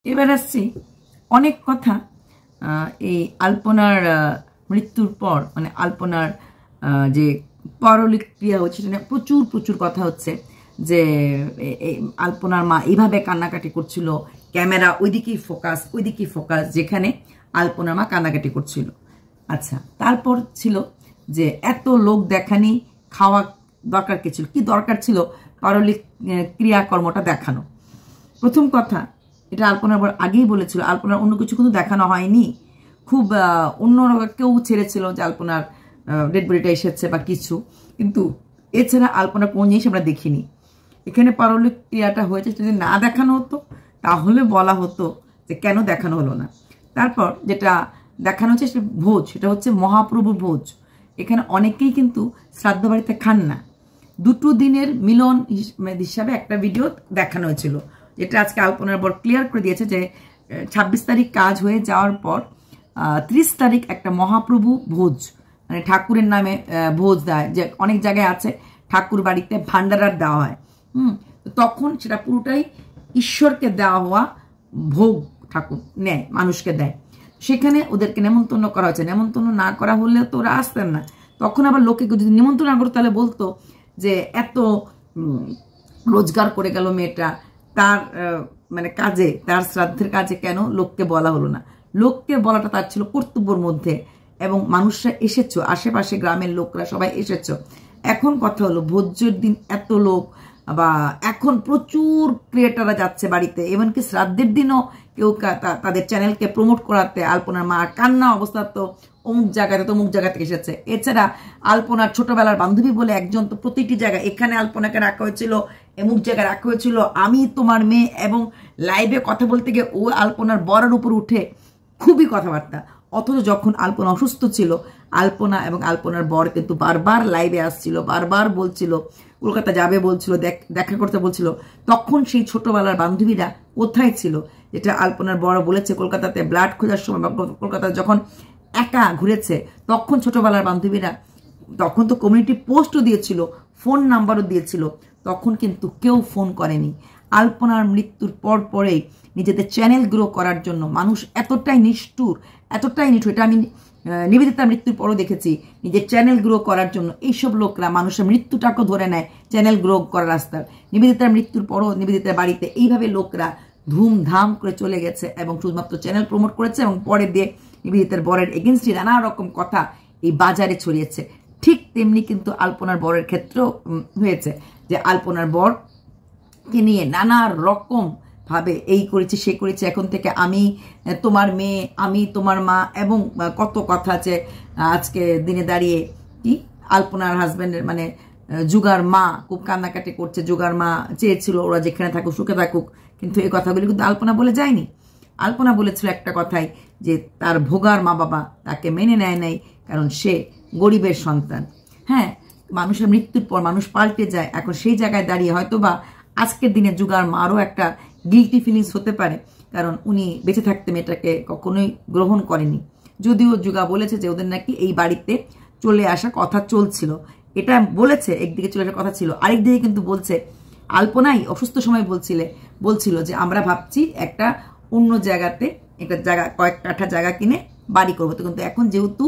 এবার আসছি অনেক কথা এই আলপনার মৃত্যুর পর, মানে আলপনার যে পরলোক ক্রিয়া হচ্ছে সেটা প্রচুর প্রচুর কথা হচ্ছে যে আলপনার মা এইভাবে কান্নাকাটি করছিল, ক্যামেরা ওইদিকেই ফোকাস যেখানে আলপনার মা কান্নাকাটি করছিল। আচ্ছা, তারপর ছিল যে এত লোক দেখানি, খাওয়া দরকার কি ছিল, কি দরকার ছিল পরলোক ক্রিয়াকর্মটা দেখানো? প্রথম কথা, এটা আলপনার পর আগেই বলেছিল, আলপনার অন্য কিছু কিন্তু দেখানো হয়নি। খুব অন্য কেউ ছেড়েছিল যে আলপনার ডেড বডিটা এসেছে বা কিছু, কিন্তু এছাড়া আলপনার কোনো জিনিস আমরা দেখিনি। এখানে পরলোক ক্রিয়াটা হয়েছে, যদি না দেখানো হতো তাহলে বলা হতো যে কেন দেখানো হলো না। তারপর যেটা দেখানো হচ্ছে সেটা ভোজ, সেটা হচ্ছে মহাপ্রভুর ভোজ। এখানে অনেকেই কিন্তু শ্রাদ্ধ বাড়িতে খান না। দুটো দিনের মিলন হিসাবে একটা ভিডিও দেখানো হয়েছিল, যেটা আজকে আলপনার বর ক্লিয়ার করে দিয়েছে যে 26 তারিখ কাজ হয়ে যাওয়ার পর 30 তারিখ একটা মহাপ্রভু ভোজ, মানে ঠাকুরের নামে ভোজ দেয়, যে অনেক জায়গায় আছে ঠাকুর বাড়িতে ভান্ডারার দেওয়া হয়। তখন সেটা পুরোটাই ঈশ্বরকে দেওয়া হওয়া ভোগ ঠাকুর নেয়, মানুষকে দেয়। সেখানে ওদেরকে নেমন্তন্ন করা হয়েছে। নেমন্তন্ন না করা হলে তো ওরা আসতেন না। তখন আবার লোকে যদি নিমন্ত্রণ না করতো তাহলে বলতো যে এত রোজগার করে গেল মেয়েটা, তার মানে কাজে, তার শ্রাদ্ধের কাজে কেন লোককে বলা হলো না? লোককে বলাটা তার ছিল কর্তব্যের মধ্যে, এবং মানুষরা এসেছো, আশেপাশে গ্রামের লোকরা সবাই এসেছো। এখন কথা হলো ভোজ্যের দিন এত লোক, বা এখন প্রচুর ক্রিয়েটাররা যাচ্ছে বাড়িতে, এমনকি শ্রাদ্ধের দিনও কেউ তাদের চ্যানেলকে প্রমোট করাতে আলপনার মা কান্না অবস্থা, তো অমুক জায়গাতে তো অমুক জায়গা থেকে এসেছে। এছাড়া আলপনার ছোটবেলার বান্ধবী বলে একজন তো প্রতিটি জায়গায়, এখানে আলপনাকে রাখা হয়েছিল, এমুক জায়গায় রাখা হয়েছিল, আমি তোমার মেয়ে, এবং লাইভে কথা বলতে গিয়ে ও আলপনার বরের উপর উঠে খুবই কথাবার্তা। অথচ যখন আলপনা অসুস্থ ছিল, আলপনা এবং আলপনার বর কিন্তু বারবার লাইভে আসছিল, বারবার বলছিল কলকাতা যাবে বলছিল, দেখা করতে বলছিল। তখন সেই ছোটবেলার বান্ধবীরা কোথায় ছিল? যেটা আলপনার বড় বলেছে, কলকাতাতে ব্লাড খোঁজার সময় বা কলকাতায় যখন একা ঘুরেছে, তখন ছোটবেলার বান্ধবীরা, তখন তো কমিউনিটি পোস্টও দিয়েছিল, ফোন নাম্বারও দিয়েছিল, তখন কিন্তু কেউ ফোন করেনি। আলপনার মৃত্যুর পরেই নিজেদের চ্যানেল গ্রো করার জন্য মানুষ এতটাই নিষ্ঠুর, এটা আমি নিবেদিতার মৃত্যুর পরও দেখেছি। নিজের চ্যানেল গ্রো করার জন্য এইসব লোকরা মানুষের মৃত্যুটাকে ধরে নেয় চ্যানেল গ্রো করার রাস্তার। নিবেদিতার মৃত্যুর পরও নিবেদিতার বাড়িতে এইভাবে লোকরা ধুমধাম করে চলে গেছে এবং শুধুমাত্র চ্যানেল প্রমোট করেছে, এবং পরে দিয়ে নিবেদিতার বরের এগেনস্টে নানা রকম কথা এই বাজারে ছড়িয়েছে। ঠিক তেমনি কিন্তু আলপনার বরের ক্ষেত্রেও হয়েছে, যে আলপনার বরকে নিয়ে নানা রকম ভাবে এই করেছে, সে করেছে, এখন থেকে আমি তোমার মেয়ে, আমি তোমার মা, এবং কত কথা আছে। আজকে দিনে দাঁড়িয়ে কি আলপনার হাজব্যান্ডের মানে জুগার মা খুব কান্নাকাটি করছে, জুগার মা চেয়েছিল ওরা যেখানে থাকুক সুখে থাকুক, কিন্তু এই কথাগুলি কিন্তু আলপনা বলে যায়নি। আলপনা বলেছিল একটা কথাই, যে তার ভোগার মা বাবা তাকে মেনে নেয় নাই, কারণ সে গরিবের সন্তান। হ্যাঁ, মানুষের মৃত্যুর পর মানুষ পাল্টে যায়। এখন সেই জায়গায় দাঁড়িয়ে হয়তো বা আজকের দিনে জুগার মারও একটা গিল্টি ফিলিংস হতে পারে, কারণ উনি বেঁচে থাকতে মেয়েটাকে কখনোই গ্রহণ করেনি। যদিও জুগা বলেছে যে ওদের নাকি এই বাড়িতে চলে আসা কথা চলছিল, এটা বলেছে, একদিকে চলে আসার কথা ছিল, আরেকদিকে কিন্তু বলছে আলপনাই অসুস্থ সময় বলছিল যে আমরা ভাবছি একটা অন্য জায়গাতে, একটা জায়গা, কয়েক কাঠা জায়গা কিনে বাড়ি করবো। তো কিন্তু এখন যেহেতু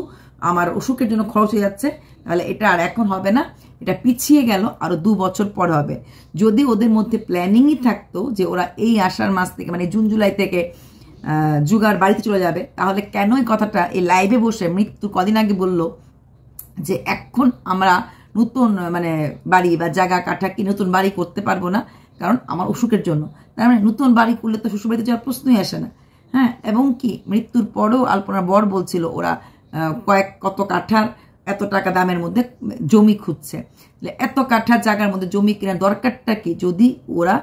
আমার অসুখের জন্য খরচ হয়ে যাচ্ছে, তাহলে এটা আর এখন হবে না, এটা পিছিয়ে গেল, আরো 2 বছর পর হবে। যদি ওদের মধ্যে প্ল্যানিংই থাকতো যে ওরা এই আষাঢ় মাস থেকে, মানে জুন জুলাই থেকে জুগার বাড়িতে চলে যাবে, তাহলে কেন এই কথাটা এই লাইভে বসে মৃত্যু কদিন আগে বললো যে এখন আমরা নতুন মানে বাড়ি বা জায়গা কাঠা কি নতুন বাড়ি করতে পারবো না, কারণ আমার অসুখের জন্য। তার মানে নতুন বাড়ি করলে তো শ্বশুরবাড়িতে যাওয়ার প্রশ্নই আসে না। হ্যাঁ, এবং কি মৃত্যুর পরেও আলপনার বর বলছিল ওরা কত কাঠার এত টাকা দামের মধ্যে জমি খুঁজছে। এত কাঠার জায়গার মধ্যে জমি কেনার দরকারটা কি, যদি ওরা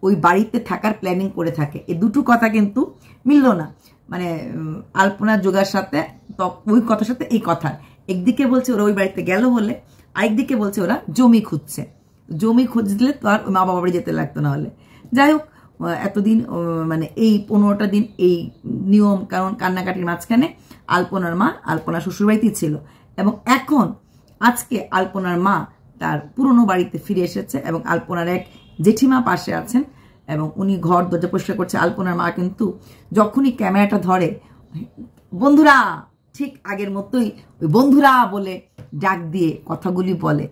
ওই বাড়িতে থাকার প্ল্যানিং করে থাকে? এই দুটো কথা কিন্তু মিলল না, মানে আলপনা জোগার সাথে ওই কথার সাথে এই কথা। একদিকে বলছে ওরা ওই বাড়িতে গেল বলে, আরেকদিকে বলছে ওরা জমি খুঁজছে। জমি খুঁজলে তো আর ওই মা বাবা বাড়ি যেতে লাগতো না হলে। যাই হোক, এতদিন মানে এই 15টা দিন এই নিয়ম কারণ কান্নাকাটির মাঝখানে আলপনার মা আলপনার শ্বশুরবাড়িতেই ছিল, এবং এখন আজকে আলপনার মা তার পুরনো বাড়িতে ফিরে এসেছে, এবং আলপনার এক জেঠিমা পাশে আছেন, এবং উনি ঘর দরজা পরিষ্কার করছে। আলপনার মা কিন্তু যখনই ক্যামেরাটা ধরে বন্ধুরা ঠিক আগের মতোই ওই বন্ধুরা বলে ডাক দিয়ে কথাগুলি বলে।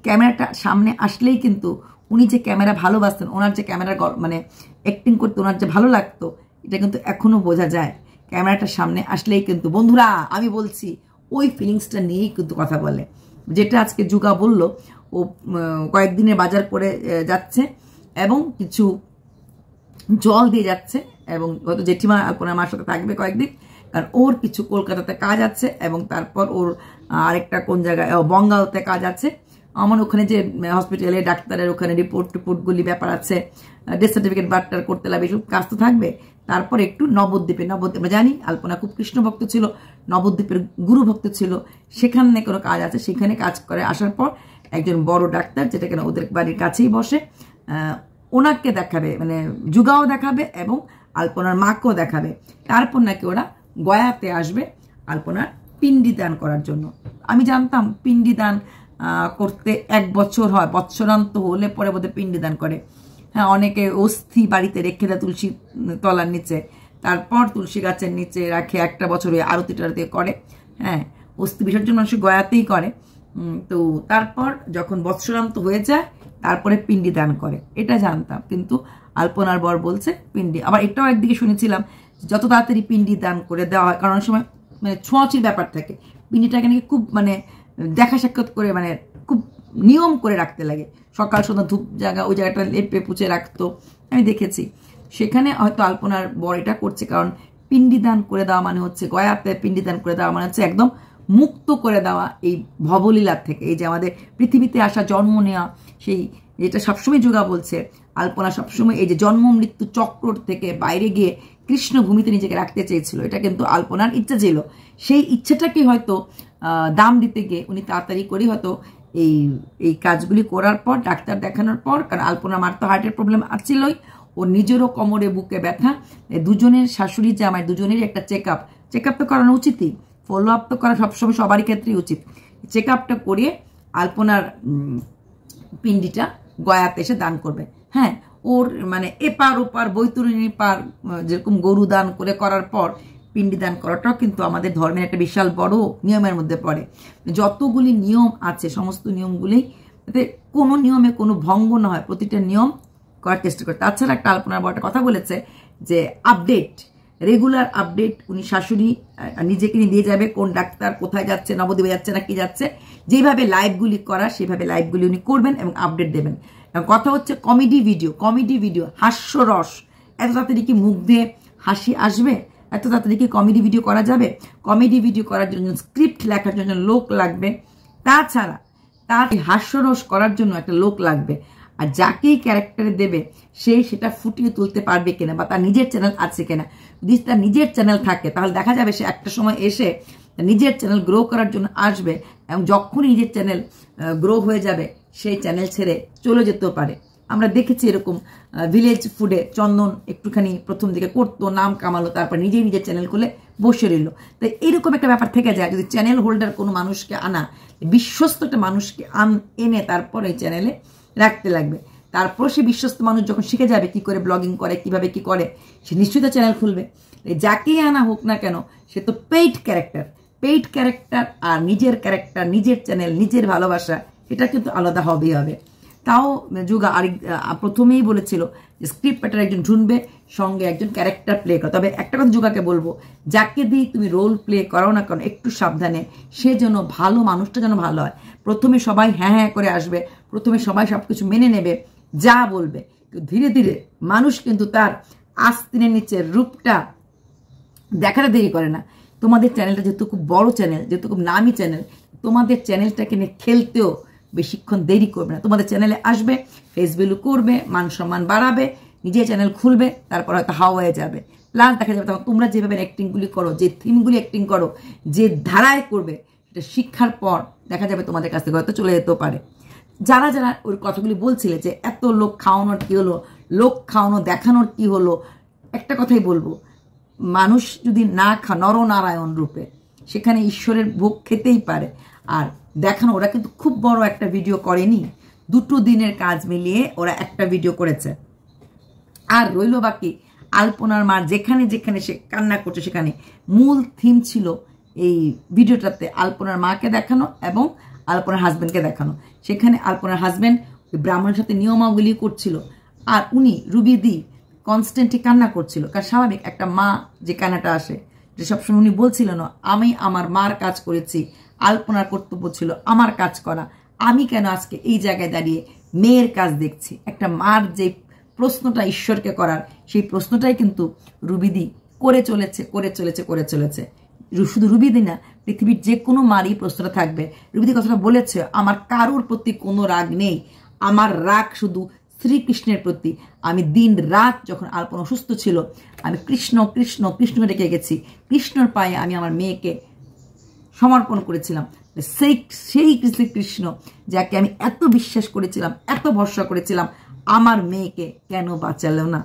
ক্যামেরাটা সামনে আসলেই কিন্তু উনি যে ক্যামেরা ভালোবাসতেন, ওনার যে ক্যামেরার মানে অ্যাক্টিং করতে ওনার যে ভালো লাগতো, এটা কিন্তু এখনো বোঝা যায়। ক্যামেরাটার সামনে আসলেই কিন্তু বন্ধুরা আমি বলছি ওই ফিলিংসটা নিয়েই কিন্তু কথা বলে। যেটা আজকে যুগা বলল, ও কয়েকদিনের বাজার করে যাচ্ছে এবং কিছু জল দিয়ে যাচ্ছে এবং হয়তো জেঠিমা আলপনার মার সাথে থাকবে কয়েকদিন, কারণ ওর কিছু কলকাতাতে কাজ আছে এবং তারপর ওর আরেকটা কোন জায়গায় বঙ্গালতে কাজ আছে। আমার ওখানে যে হসপিটালে ডাক্তারের ওখানে রিপোর্টগুলি ব্যাপার আছে, ডেথ সার্টিফিকেট বার্তার করতে লাগবে, এসব কাজ তো থাকবে। তারপর একটু নবদ্বীপে আমরা জানি আলপনা খুব কৃষ্ণ ভক্ত ছিল, নবদ্বীপের গুরু ভক্ত ছিল, সেখানে কোনো কাজ আছে, সেখানে কাজ করে আসার পর একজন বড় ডাক্তার, যেটা কেন ওদের বাড়ির কাছেই বসে, ওনাকে দেখাবে, মানে যুগাও দেখাবে এবং আলপনার মাকেও দেখাবে। তারপর নাকি ওরা গয়াতে আসবে আলপনার পিণ্ডি দান করার জন্য। আমি জানতাম পিণ্ডি দান করতে 1 বছর হয়, বৎসরান্ত হলে পরে বোধহয় পিণ্ডি দান করে। হ্যাঁ, অনেকে অস্থি বাড়িতে রেখে দেয় তুলসী তলার নিচে, তারপর তুলসী গাছের নিচে রাখে 1 বছর ওই আরতি টারতি করে। হ্যাঁ, অস্থি বিসর্জন মানুষ গয়াতেই করে। তো তারপর যখন বৎসরান্ত হয়ে যায় তারপরে পিণ্ডি দান করে, এটা জানতাম। কিন্তু আলপনার বর বলছে পিণ্ডি, আবার এটাও একদিকে শুনেছিলাম যত তাড়াতাড়ি পিণ্ডি দান করে দেওয়া হয়, কারণ অনেক সময় মানে ছোঁয়াছির ব্যাপার থাকে, পিণ্ডিটাকে নাকি খুব মানে দেখা সাক্ষাৎ করে মানে খুব নিয়ম করে রাখতে লাগে, সকাল সন্ধ্যা ধূপ জায়গা ওই জায়গাটা লেপে পুছে রাখতো, আমি দেখেছি। সেখানে হয়তো আলপনার বর এটা করছে, কারণ পিণ্ডি দান করে দেওয়া মানে হচ্ছে, গয়াতে পিণ্ডি দান করে দেওয়া মানে হচ্ছে একদম মুক্ত করে দেওয়া এই ভবলীলার থেকে, এই যে আমাদের পৃথিবীতে আসা, জন্ম নেওয়া, সেই যেটা সবসময় যুগা বলছে আলপনা সবসময় এই যে জন্ম মৃত্যু চক্র থেকে বাইরে গিয়ে কৃষ্ণ ভূমিতে নিজেকে রাখতে চেয়েছিল, এটা কিন্তু আলপনার ইচ্ছা ছিল। সেই ইচ্ছাটাকে হয়তো দাম দিতে গিয়ে উনি তাড়াতাড়ি করে হয়তো এই কাজগুলি করার পর, ডাক্তার দেখানোর পর, কারণ আলপনা মার তো হার্টের প্রবলেম আসছিলই, ওর নিজেরও কোমরে বুকে ব্যথা, দুজনের শাশুড়ি জামাই দুজনেরই একটা চেক আপ তো করানো উচিতই, ফলো আপ তো করা সবসময় সবারই ক্ষেত্রেই উচিত। চেক আপটা করিয়ে আলপনার পিণ্ডিটা গয়াতে এসে দান করবে। হ্যাঁ, ওর মানে এপার ওপার বৈতরণী পার যেরকম গরু দান করে করার পর পিণ্ডি দান করাটাও কিন্তু আমাদের ধর্মের একটা বিশাল বড় নিয়মের মধ্যে পড়ে। যতগুলি নিয়ম আছে সমস্ত নিয়মগুলি যাতে কোনো নিয়মে কোনো ভঙ্গ না হয়, প্রতিটা নিয়ম করার চেষ্টা করে। তাছাড়া একটা আলপনার বড় কথা বলেছে যে আপডেট, রেগুলার আপডেট উনি শাশুড়ি নিজেকে নিয়ে দিয়ে যাবে, কোন ডাক্তার কোথায় যাচ্ছে, নবদ্বীপে যাচ্ছে না কি যাচ্ছে, যেভাবে লাইভগুলি করা সেভাবে লাইভগুলি উনি করবেন এবং আপডেট দেবেন। কথা হচ্ছে কমেডি ভিডিও, হাস্যরস, এত তাড়াতাড়ি কি মুখ দিয়ে হাসি আসবে? এত তাড়াতাড়ি কি কমেডি ভিডিও করা যাবে? কমেডি ভিডিও করার জন্য স্ক্রিপ্ট লেখার জন্য লোক লাগবে, তাছাড়া তার হাস্যরস করার জন্য একটা লোক লাগবে। আর যাকেই ক্যারেক্টারে দেবে সেটা ফুটিয়ে তুলতে পারবে কিনা, বা তার নিজের চ্যানেল আছে কিনা। যদি তার নিজের চ্যানেল থাকে তাহলে দেখা যাবে সে একটা সময় এসে নিজের চ্যানেল গ্রো করার জন্য আসবে, এবং যখনই নিজের চ্যানেল গ্রো হয়ে যাবে সেই চ্যানেল ছেড়ে চলে যেতেও পারে। আমরা দেখেছি এরকম ভিলেজ ফুডে চন্দন একটুখানি প্রথম দিকে করতো, নাম কামালো, তারপর নিজেই নিজের চ্যানেল খুলে বসে রইল। তাই এরকম একটা ব্যাপার থেকে যায়, যদি চ্যানেল হোল্ডার কোনো মানুষকে আনা, বিশ্বস্ত একটা মানুষকে এনে তারপর এই চ্যানেলে রাখতে লাগবে। তারপর সে বিশ্বস্ত মানুষ যখন শিখে যাবে কি করে ব্লগিং করে, কিভাবে কি করে, সে নিশ্চয়ই তো চ্যানেল খুলবে। যাকেই আনা হোক না কেন সে তো পেইড ক্যারেক্টার, আর নিজের ক্যারেক্টার, নিজের চ্যানেল, নিজের ভালোবাসা, এটা কিন্তু আলাদা হবেই হবে। তাও যুগা প্রথমেই বলেছিল যে স্ক্রিপ্ট রাইটার একজন ঢুনবে, সঙ্গে একজন ক্যারেক্টার প্লে করে। তবে একটা কথা যুগাকে বলবো, যাকে দিয়ে তুমি রোল প্লে করো না কেন একটু সাবধানে, সে যেন ভালো, মানুষটা যেন ভালো হয়। প্রথমে সবাই হ্যাঁ করে আসবে, প্রথমে সবাই সবকিছু মেনে নেবে যা বলবে, ধীরে ধীরে মানুষ কিন্তু তার আস্তিনের নিচের রূপটা দেখাটা দেরি করে না। তোমাদের চ্যানেলটা যেহেতু খুব বড় চ্যানেল, যেহেতু খুব নামি চ্যানেল, তোমাদের চ্যানেলটাকে নিয়ে খেলতেও বেশিক্ষণ দেরি করবে না। তোমাদের চ্যানেলে আসবে, ফেস ভ্যালু করবে, মান সম্মান বাড়াবে, নিজের চ্যানেল খুলবে, তারপর হয়তো হাওয়া হয়ে যাবে। প্লাস দেখা যাবে তখন তোমরা যেভাবে অ্যাক্টিংগুলি করো, যে থিমগুলি অ্যাক্টিং করো, যে ধারায় করবে, সেটা শিক্ষার পর দেখা যাবে তোমাদের কাছ থেকে হয়তো চলে যেতেও পারে। যারা ওই কথাগুলি বলছিলে যে এত লোক খাওয়ানোর কি হলো, লোক খাওয়ানো দেখানোর কি হলো, একটা কথাই বলবো, মানুষ যদি না নরনারায়ণ রূপে, সেখানে ঈশ্বরের ভোগ খেতেই পারে। আর দেখানো, ওরা কিন্তু খুব বড় একটা ভিডিও করেনি, 2 দিনের কাজ মিলিয়ে ওরা একটা ভিডিও করেছে। আর রইল বাকি আলপনার মার যেখানে যেখানে সে কান্না করছে, সেখানে মূল থিম ছিল এই ভিডিওটাতে আলপনার মাকে দেখানো এবং আলপনার হাজব্যান্ডকে দেখানো। সেখানে আলপনার হাজব্যান্ড ওই ব্রাহ্মণের সাথে নিয়মাবলী করছিল, আর উনি রুবিদি কনস্ট্যান্টলি কান্না করছিল। কারণ স্বাভাবিক একটা মা যে কান্নাটা আসে, যে সবসময় উনি বলছিলেন আমি আমার মার কাজ করেছি, আলপনার কর্তব্য ছিল আমার কাজ করা, আমি কেন আজকে এই জায়গায় দাঁড়িয়ে মেয়ের কাজ দেখছি। একটা মার যে প্রশ্নটা ঈশ্বরকে করার, সেই প্রশ্নটাই কিন্তু রুবিদি করে চলেছে। শুধু রুবিদি না, পৃথিবীর যে কোনো মারই প্রশ্নটা থাকবে। রুবিদি কথাটা বলেছে, আমার কারোর প্রতি কোনো রাগ নেই, আমার রাগ শুধু শ্রীকৃষ্ণের প্রতি। আমি দিন রাত যখন আলপনা অসুস্থ ছিল, আমি কৃষ্ণ কৃষ্ণ কৃষ্ণ রেখে গেছি, কৃষ্ণর পায়ে আমি আমার মেয়েকে সমর্পণ করেছিলাম। সেই কৃষ্ণ যাকে আমি এত বিশ্বাস করেছিলাম, এত ভরসা করেছিলাম, আমার মেয়েকে কেন বাঁচালো না?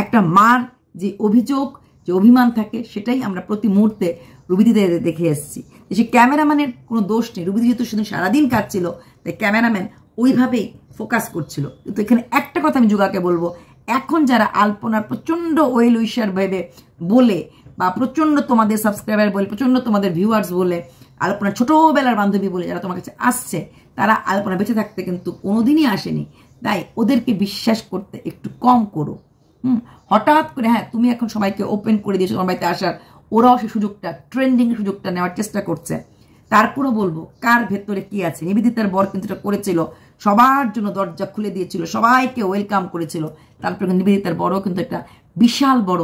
একটা মার যে অভিযোগ, যে অভিমান থাকে, সেটাই আমরা প্রতি মুহূর্তে রুবিদিতে দেখে এসেছি। সে ক্যামেরাম্যানের কোনো দোষ নেই, রুবিদি যেহেতু সেদিন সারাদিন কাজ ছিল, তাই ক্যামেরাম্যান ওইভাবেই ফোকাস করছিল। কিন্তু এখানে একটা কথা আমি যুগাকে বলবো, এখন যারা আলপনার প্রচণ্ড ওয়েল উইশার ভেবে বলে, বা প্রচণ্ড তোমাদের সাবস্ক্রাইবার বলে, প্রচণ্ড তোমাদের ভিউয়ার্স বলে, আলপনা ছোটবেলার বান্ধবী বলে যারা তোমার কাছে আসছে, তারা আলপনা বেঁচে থাকতে কিন্তু কোনোদিনই আসেনি। তাই ওদেরকে বিশ্বাস করতে একটু কম করো। হঠাৎ করে হ্যাঁ তুমি এখন সবাইকে ওপেন করে দিয়েছো তোমার বাড়িতে আসার, ওরাও সেই সুযোগটা, ট্রেন্ডিং সুযোগটা নেওয়ার চেষ্টা করছে। তারপরও বলবো, কার ভেতরে কি আছে? নিবেদিতার বর কিন্তু এটা করেছিল, সবার জন্য দরজা খুলে দিয়েছিল, সবাইকে ওয়েলকাম করেছিল। তারপরে নিবেদিতার বড়ও কিন্তু একটা বিশাল বড়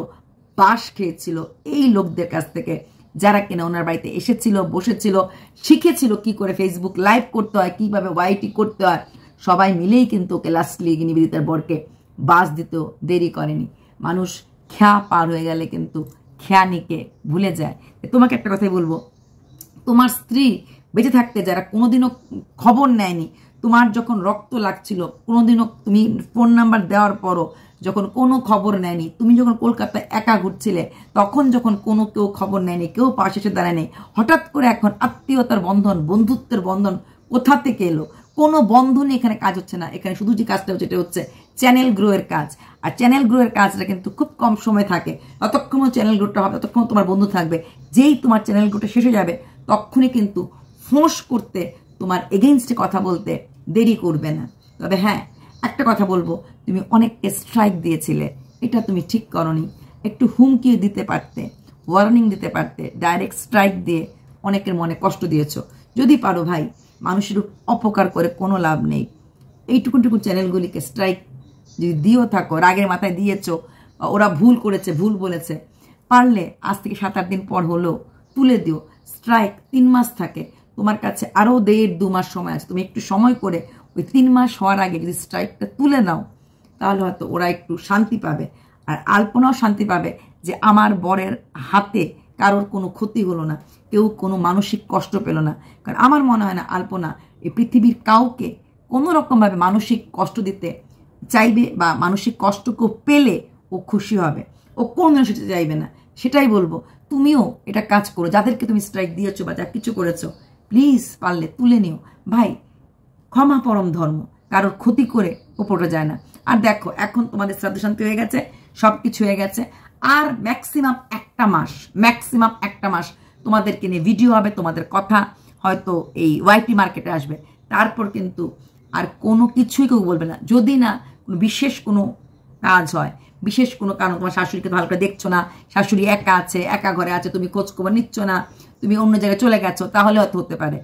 বাস খেয়েছিল এই লোকদের কাছ থেকে, যারা কিনা ওনার বাড়িতে এসেছিল, বসেছিল, শিখেছিল কি করে ফেসবুক লাইভ করতে হয়, কিভাবে ওয়াইটি করতে হয়। সবাই মিলেই কিন্তু ওকে লাস্টলি নিবেদিতার বরকে বাস দিতেও দেরি করেনি। মানুষ খেয়া পার হয়ে গেলে কিন্তু খেয়ানিকে ভুলে যায়। তোমাকে একটা কথাই বলবো, তোমার স্ত্রী বেঁচে থাকতে যারা কোনোদিনও খবর নেয়নি, তোমার যখন রক্ত লাগছিল কোনোদিনও তুমি ফোন নাম্বার দেওয়ার পরও যখন কোনো খবর নেয়নি, তুমি যখন কলকাতায় একা ঘুরছিলে তখন যখন কেউ খবর নেয়নি, কেউ পাশে এসে দাঁড়ায়নি, হঠাৎ করে এখন আত্মীয়তার বন্ধন, বন্ধুত্বের বন্ধন কোথা থেকে এলো? কোনো বন্ধনই এখানে কাজ হচ্ছে না। এখানে শুধু যে কাজটা হচ্ছে, এটা হচ্ছে চ্যানেল গ্রোয়ের কাজ। আর চ্যানেল গ্রোয়ের কাজটা কিন্তু খুব কম সময় থাকে। যতক্ষণ চ্যানেল গ্রোটা হবে ততক্ষণ তোমার বন্ধু থাকবে। যেই তোমার চ্যানেল গ্রোটা শেষ হয়ে যাবে, তখনই কিন্তু ফোঁস করতে, তোমার এগেইনস্টে কথা বলতে দেরি করবে না। তবে হ্যাঁ, একটা কথা বলবো, তুমি অনেককে স্ট্রাইক দিয়েছিলে, এটা তুমি ঠিক করনি। একটু হুমকি দিতে পারতে, ওয়ার্নিং দিতে পারতে, ডাইরেক্ট স্ট্রাইক দিয়ে অনেকের মনে কষ্ট দিয়েছো। যদি পারো ভাই, মানুষের অপকার করে কোনো লাভ নেই। এইটুকুনটুকু চ্যানেলগুলিকে স্ট্রাইক যদি দিয়েও থাকো, রাগের মাথায় দিয়েছো, ওরা ভুল করেছে, ভুল বলেছে, পারলে আজ থেকে 7-8 দিন পর হলেও তুলে দিও। স্ট্রাইক 3 মাস থাকে, তোমার কাছে আরও 1.5-2 মাস সময় আছে। তুমি একটু সময় করে ওই 3 মাস হওয়ার আগে যদি স্ট্রাইকটা তুলে নাও, তাহলে হয়তো ওরা একটু শান্তি পাবে। আর আলপনাও শান্তি পাবে যে আমার বরের হাতে কারোর কোনো ক্ষতি হলো না, কেউ কোনো মানসিক কষ্ট পেল না। কারণ আমার মনে হয় না আলপনা এই পৃথিবীর কাউকে কোনো রকমভাবে মানসিক কষ্ট দিতে চাইবে, বা মানসিক কষ্ট কেউ পেলে ও খুশি হবে। ও কোনো সেটা চাইবে না। সেটাই বলবো, তুমিও এটা কাজ করো। যাদেরকে তুমি স্ট্রাইক দিয়েছো বা যা কিছু করেছো, প্লিজ পারলে তুলে নিও। ভাই, ক্ষমা পরম ধর্ম, কারোর ক্ষতি করে ওপরে যায় না। আর দেখো, এখন তোমাদের শ্রাদ্ধ শান্তি হয়ে গেছে, সব কিছু হয়ে গেছে, আর ম্যাক্সিমাম একটা মাস তোমাদেরকে নিয়ে ভিডিও হবে, তোমাদের কথা হয়তো এই ওয়াইটি মার্কেটে আসবে। তারপর কিন্তু আর কোনো কিছুই কেউ বলবে না, যদি না কোনো বিশেষ কোনো কাজ হয়, বিশেষ কোনো কারণ, তোমার শাশুড়িকে ভালো করে দেখছো না, শাশুড়ি একা আছে, একা ঘরে আছে, তুমি খোঁজ খবর নিচ্ছ না, তুমি অন্য জায়গায় চলে গেছো, তাহলে হয়তো হতে পারে।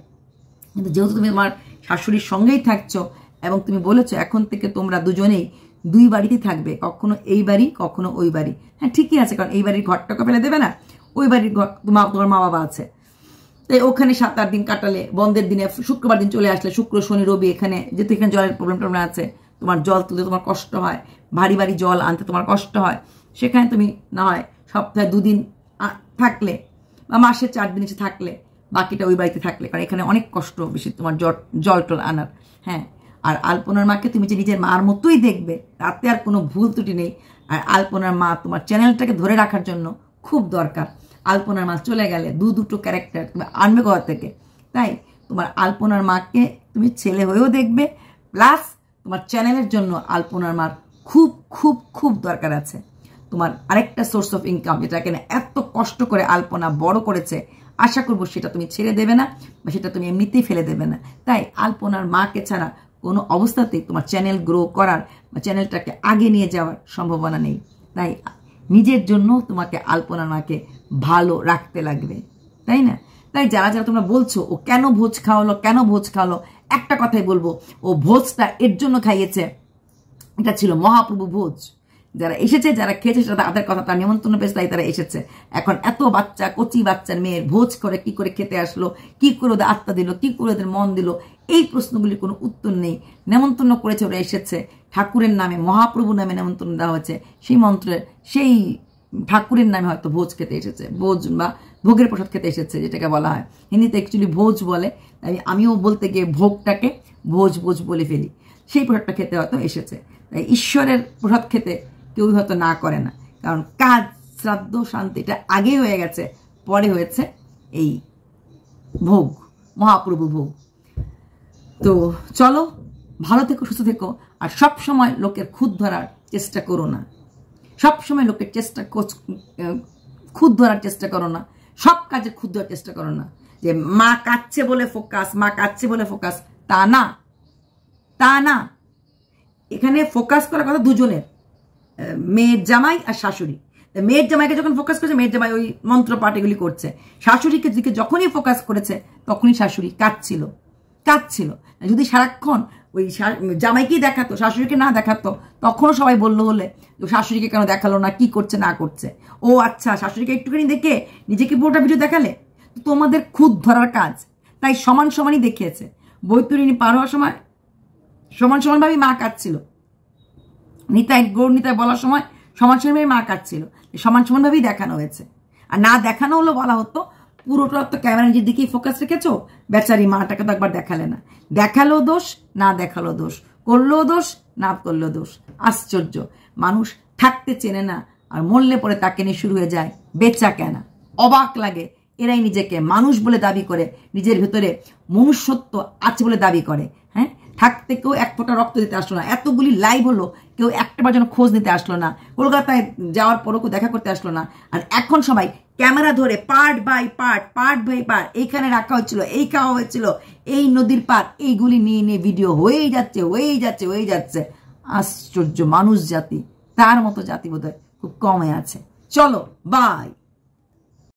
কিন্তু যেহেতু তুমি তোমার শাশুড়ির সঙ্গেই থাকছো এবং তুমি বলেছো এখন থেকে তোমরা দুজনেই 2 বাড়িতেই থাকবে, কখনো এই বাড়ি কখনো ওই বাড়ি। হ্যাঁ, ঠিকই আছে, কারণ এই বাড়ির ঘরটাকে ফেলে দেবে না, ওই বাড়ির ঘর তোমার মা বাবা আছে, তাই ওখানে 7-8 দিন কাটালে, বন্ধের দিনে শুক্রবার দিন চলে আসলে, শুক্র শনি রবি এখানে, যেহেতু এখানে জলের প্রবলেম আছে, তোমার জল তুলতে তোমার কষ্ট হয়, ভারী ভারী জল আনতে তোমার কষ্ট হয়, সেখানে তুমি না হয় সপ্তাহে 2 দিন থাকলে, বা মাসে 4 দিন এসে থাকলে, বাকিটা ওই বাড়িতে থাকলে, কারণ এখানে অনেক কষ্ট বেশি তোমার জল টল আনার। হ্যাঁ, আর আলপনার মাকে তুমি যে নিজের মার মতোই দেখবে, তাতে আর কোনো ভুল ত্রুটি নেই। আর আলপনার মা তোমার চ্যানেলটাকে ধরে রাখার জন্য খুব দরকার। আলপনার মা চলে গেলে দুটো ক্যারেক্টার তুমি আনবে কোথা থেকে? তাই তোমার আলপনার মাকে তুমি ছেলে হয়েও দেখবে, প্লাস তোমার চ্যানেলের জন্য আলপনার মার খুব খুব খুব দরকার আছে। তোমার আরেকটা সোর্স অফ ইনকাম, যেটাকে না এত কষ্ট করে আলপনা বড় করেছে, আশা করবো সেটা তুমি ছেড়ে দেবে না বা সেটা তুমি এমনিতেই ফেলে দেবে না। তাই আলপনার মাকে ছাড়া কোনো অবস্থাতেই তোমার চ্যানেল গ্রো করার বা চ্যানেলটাকে আগে নিয়ে যাওয়ার সম্ভাবনা নেই। তাই নিজের জন্য তোমাকে আলপনার মাকে ভালো রাখতে লাগবে, তাই না? তাই যারা যারা তোমরা বলছো ও কেন ভোজ খাওয়ালো, কেন ভোজ খাওয়ালো, একটা কথাই বলবো, ও ভোজটা এর জন্য খাইয়েছে, এটা ছিল মহাপ্রভু ভোজ। যারা এসেছে, যারা খেয়েছে, সেটা তাদের কথা, তার নিমন্ত্রণ পেয়েছে, তাই তারা এসেছে। এখন এত বাচ্চা, কচি বাচ্চার মেয়ের ভোজ করে কি করে খেতে আসলো, কি করে ওদের আত্মা দিল, কি করে ওদের মন দিল, এই প্রশ্নগুলির কোনো উত্তর নেই। নেমন্ত্রণ করেছে, ওরা এসেছে, ঠাকুরের নামে, মহাপ্রভু নামে নেমন্ত্রণ দেওয়া হয়েছে, সেই মন্ত্রের সেই ঠাকুরের নামে হয়তো ভোজ খেতে এসেছে, ভোজ বা ভোগের প্রসাদ খেতে এসেছে, যেটাকে বলা হয় হিন্দিতে অ্যাকচুয়ালি ভোজ বলে। তাই আমিও বলতে গিয়ে ভোগটাকে ভোজ ভোজ বলে ফেলি। সেই প্রসাদটা খেতে হয়তো এসেছে। তাই ঈশ্বরের প্রসাদ খেতে কেউই হয়তো না করে না, কারণ কাজ, শ্রাদ্ধ, শান্তি এটা আগেই হয়ে গেছে, পরে হয়েছে এই ভোগ, মহাপ্রভু ভোগ। তো চলো, ভালো থেকো, সুস্থ থেকো, আর সব সময় লোকের খুঁত ধরার চেষ্টা করো না। সব সময় লোকের খুঁত ধরার চেষ্টা করো না, সব কাজে খুঁত ধরার চেষ্টা করো না। যে মা কাচ্ছে বলে ফোকাস, মা কাচ্ছে বলে ফোকাস, তা না, তা না। এখানে ফোকাস করার কথা দুজনের, মেয়ের জামাই আর শাশুড়ি। মেয়ের জামাইকে যখন ফোকাস করেছে, মেয়ের জামাই ওই মন্ত্র পাঠ এগুলি করছে। শাশুড়িকে দিকে যখনই ফোকাস করেছে, তখনই শাশুড়ি কাঁদছিল। যদি সারাক্ষণ ওই জামাইকেই দেখাতো, শাশুড়িকে না দেখাতো, তখনও সবাই বললো হলে শাশুড়িকে কেন দেখালো না, কি করছে না করছে। ও আচ্ছা, শাশুড়িকে একটুখানি দেখে নিজেকে পুরোটা ভিডিও দেখালে। তো তোমাদের খুদ ধরার কাজ, তাই সমান সমানই দেখিয়েছে। বৈতরণী পার হওয়ার সময় সমান সমানভাবেই মা কাঁদছিল। নিতাই, গৌর নিতাই বলার সময় সমান সমানভাবেই মা কাঁদছিল, সমান সমানভাবেই দেখানো হয়েছে। আর না দেখানো হলো, বলা হতো পুরোটা তো ক্যামেরা নিজের দিকেই ফোকাস রেখেছো, বেচারি মাটাকে তো একবার দেখালে না। দেখালো দোষ, না দেখালো দোষ, করলো দোষ, না করলো দোষ। আশ্চর্য, মানুষ থাকতে চেনে না, আর মরলে পরে তাকে নিয়ে শুরু হয়ে যায় বেচা কেনা। অবাক লাগে, এরাই নিজেকে মানুষ বলে দাবি করে, নিজের ভেতরে মনুষ্যত্ব আছে বলে দাবি করে। হ্যাঁ, থাকতে কেউ এক ফোঁটা রক্ত দিতে আসলো না, এতগুলি লাইভ হলো, কেউ একটাবার যেন খোঁজ নিতে আসলো না, কলকাতায় যাওয়ার পরও কেউ দেখা করতে আসলো না। আর এখন সবাই ক্যামেরা ধরে পার্ট বাই পার্ট এইখানে রাখা হচ্ছিল, এই খাওয়া হয়েছিল, এই নদীর পার, এইগুলি নিয়ে নিয়ে ভিডিও হয়েই যাচ্ছে। আশ্চর্য, মানুষ জাতি, তার মতো জাতি বোধহয় খুব কমে আছে। চলো, বাই।